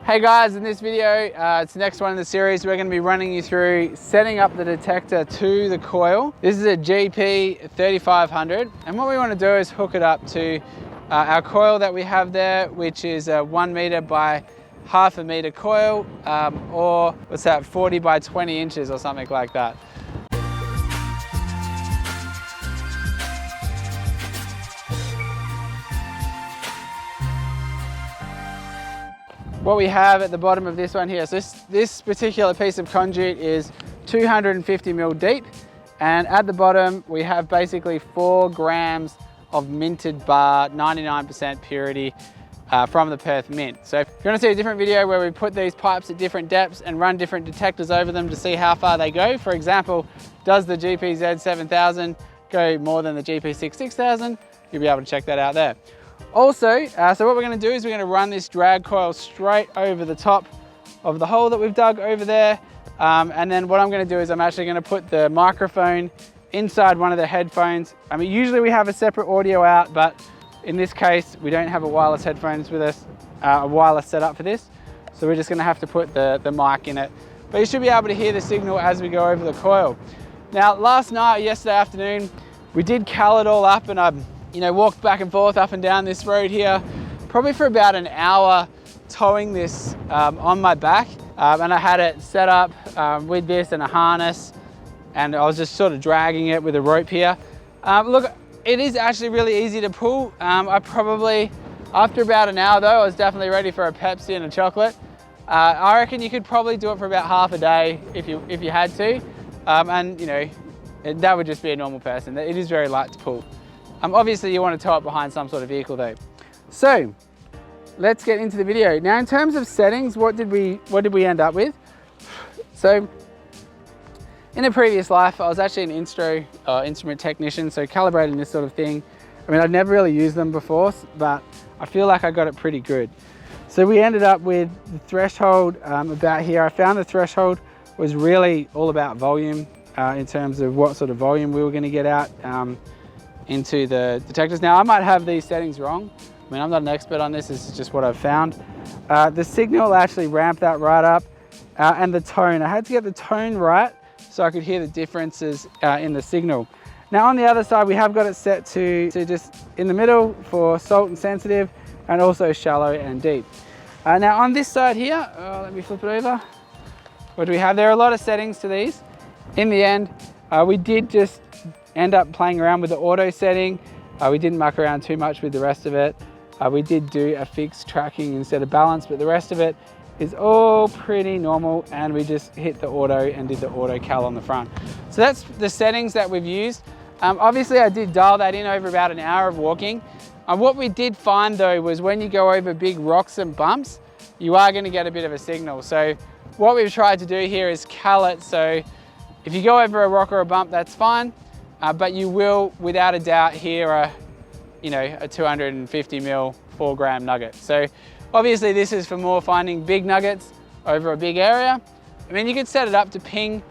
Hey guys, in this video, it's the next one in the series, we're going to be running you through setting up the detector to the coil. This is a GP 3500, and what we want to do is hook it up to our coil that we have there, which is a 1 meter by half a meter coil, or what's that, 40 by 20 inches or something like that. What we have at the bottom of this one here, so this particular piece of conduit is 250 mil deep, and at the bottom we have basically 4 grams of minted bar, 99% purity from the Perth Mint. So if you want to see a different video where we put these pipes at different depths and run different detectors over them to see how far they go, for example, does the GPZ 7000 go more than the GP6 6000? You'll be able to check that out there. Also, so what we're going to do is we're going to run this drag coil straight over the top of the hole that we've dug over there. And then what I'm going to do is I'm actually going to put the microphone inside one of the headphones. I mean, usually we have a separate audio out, but in this case, we don't have a wireless headphones with us, a wireless setup for this. So we're just going to have to put the mic in it. But you should be able to hear the signal as we go over the coil. Now, last night, yesterday afternoon, we did cal it all up, and I walked back and forth up and down this road here, probably for about an hour, towing this on my back. And I had it set up with this and a harness, and I was just sort of dragging it with a rope here. Look, it is actually really easy to pull. I probably, after about an hour though, I was definitely ready for a Pepsi and a chocolate. I reckon you could probably do it for about half a day if you had to. And that would just be a normal person. It is very light to pull. Obviously you want to tow it behind some sort of vehicle though. So let's get into the video. Now in terms of settings, what did we end up with? So in a previous life, I was actually an instrument technician, so calibrating this sort of thing. I mean, I'd never really used them before, but I feel like I got it pretty good. So we ended up with the threshold about here. I found the threshold was really all about volume in terms of what sort of volume we were going to get out into the detectors. Now I might have these settings wrong. I mean, I'm not an expert on this is just what I've found. The signal actually ramped that right up, and the tone. I had to get the tone right so I could hear the differences in the signal. Now on the other side, we have got it set to just in the middle for salt and sensitive, and also shallow and deep. Now on this side here, let me flip it over. What do we have? There are a lot of settings to these. In the end, we did just end up playing around with the auto setting. We didn't muck around too much with the rest of it. We did do a fixed tracking instead of balance, but the rest of it is all pretty normal, and we just hit the auto and did the auto cal on the front. So that's the settings that we've used. Obviously I did dial that in over about an hour of walking. What we did find though was when you go over big rocks and bumps, you are going to get a bit of a signal. So what we've tried to do here is cal it, so if you go over a rock or a bump, that's fine. But you will, without a doubt, hear a 250 mil 4 gram nugget. So obviously this is for more finding big nuggets over a big area. I mean, you could set it up to ping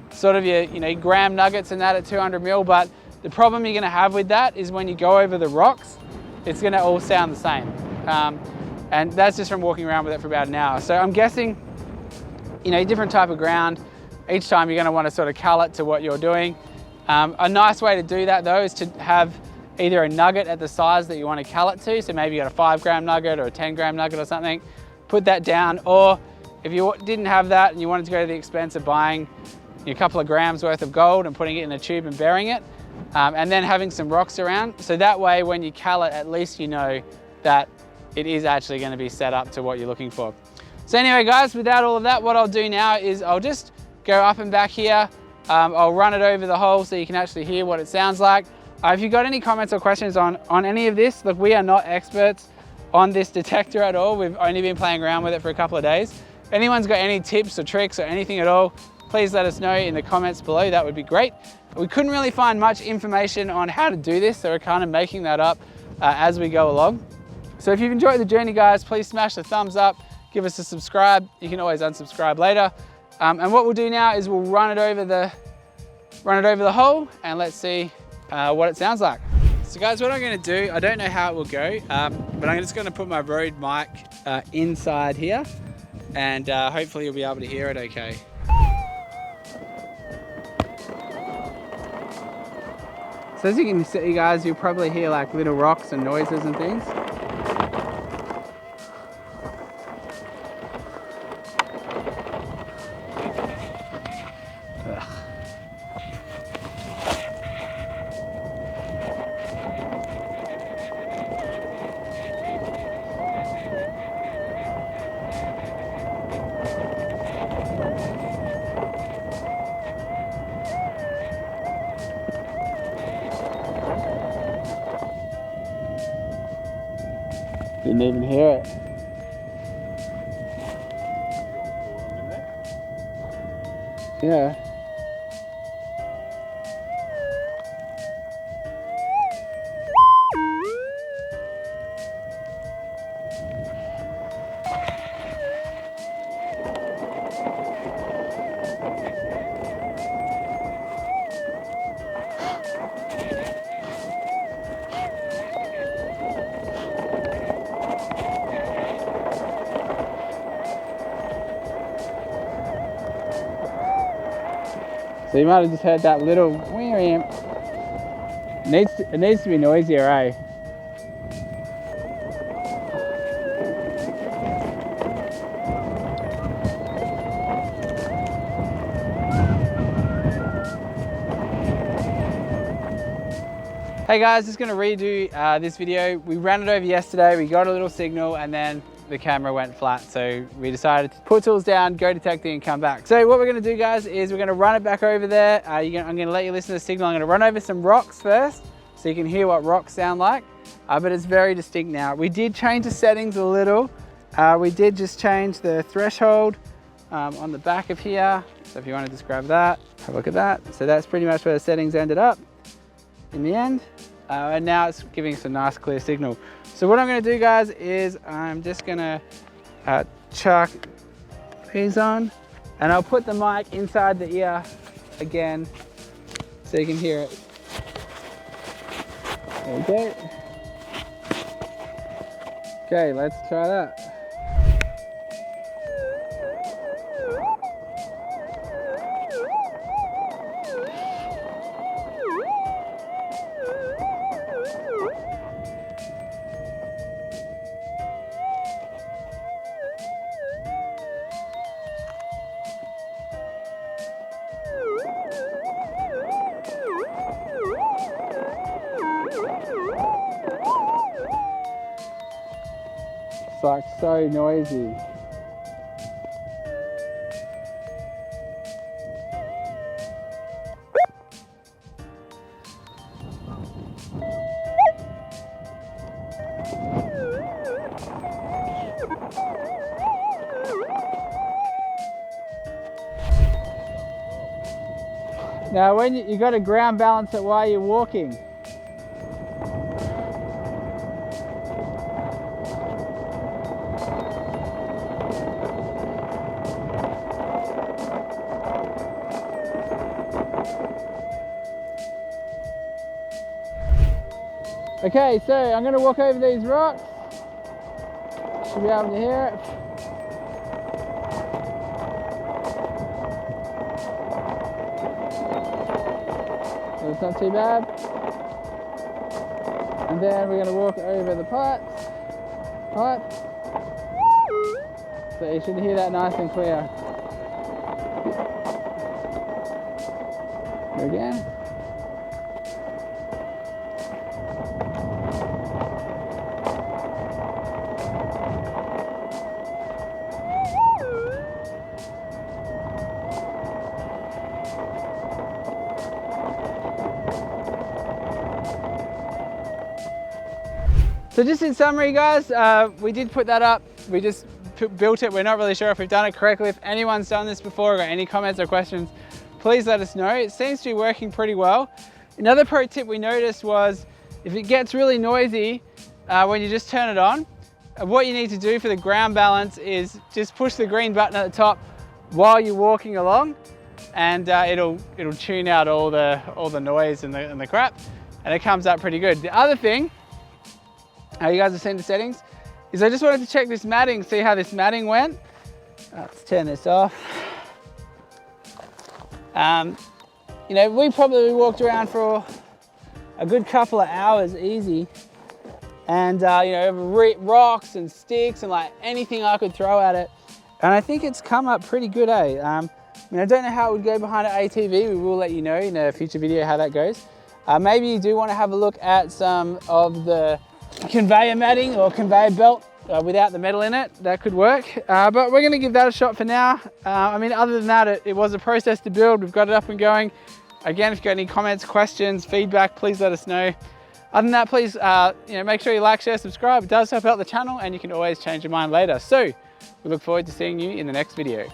sort of your gram nuggets and that at 200 mil, but the problem you're gonna have with that is when you go over the rocks, it's gonna all sound the same. And that's just from walking around with it for about an hour. So I'm guessing, different type of ground, each time you're gonna wanna sort of cal it to what you're doing. A nice way to do that though is to have either a nugget at the size that you want to cal it to, so maybe you got a 5 gram nugget or a 10 gram nugget or something, put that down. Or if you didn't have that and you wanted to go to the expense of buying a couple of grams worth of gold and putting it in a tube and burying it, and then having some rocks around, so that way when you cal it, at least you know that it is actually going to be set up to what you're looking for. So anyway guys, without all of that, what I'll do now is I'll just go up and back here. I'll run it over the hole so you can actually hear what it sounds like. If you've got any comments or questions on any of this, look, we are not experts on this detector at all. We've only been playing around with it for a couple of days. If anyone's got any tips or tricks or anything at all, please let us know in the comments below. That would be great. We couldn't really find much information on how to do this, so we're kind of making that up as we go along. So if you've enjoyed the journey, guys, please smash the thumbs up, give us a subscribe. You can always unsubscribe later. And what we'll do now is we'll run it over the hole, and let's see what it sounds like. So guys, what I'm going to do, I don't know how it will go, but I'm just going to put my Rode mic inside here. and hopefully you'll be able to hear it okay. So as you can see guys, you'll probably hear like little rocks and noises and things. Didn't even hear it. Yeah. So you might have just heard that little wee. It needs to be noisier, eh? Hey guys, just gonna redo this video. We ran it over yesterday, we got a little signal, and then the camera went flat. So we decided to put tools down, go detecting and come back. So what we're gonna do guys is we're gonna run it back over there. I'm gonna let you listen to the signal. I'm gonna run over some rocks first so you can hear what rocks sound like. But it's very distinct now. We did change the settings a little. We did just change the threshold on the back of here. So if you wanna just grab that, have a look at that. So that's pretty much where the settings ended up in the end. And now it's giving us a nice clear signal. So what I'm gonna do guys is I'm just gonna chuck these on and I'll put the mic inside the ear again so you can hear it. There we go. Okay, let's try that. It's like so noisy. Now when you got to ground balance it while you're walking. Okay, so I'm going to walk over these rocks. Should be able to hear it. So it's not too bad. And then we're going to walk over the pipe. So you should hear that nice and clear. There again. So just in summary guys, we did put that up, we just built it. We're not really sure if we've done it correctly. If anyone's done this before or got any comments or questions, please let us know. It seems to be working pretty well. Another pro tip we noticed was if it gets really noisy when you just turn it on, what you need to do for the ground balance is just push the green button at the top while you're walking along, and it'll tune out all the noise and the crap, and it comes up pretty good. The other thing, you guys have seen the settings, is I just wanted to check this matting, see how this matting went. Let's turn this off. You know, we probably walked around for a good couple of hours easy, and you know, rocks and sticks and like anything I could throw at it, and I think it's come up pretty good, eh? I mean, I don't know how it would go behind an ATV. We will let you know in a future video how that goes. Maybe you do want to have a look at some of the conveyor matting or conveyor belt without the metal in it. That could work, but we're going to give that a shot for now. I mean, other than that, it was a process to build. We've got it up and going. Again, if you've got any comments, questions, feedback, please let us know. Other than that, please you know, make sure you like, share, subscribe. It does help out the channel, and you can always change your mind later. So we look forward to seeing you in the next video.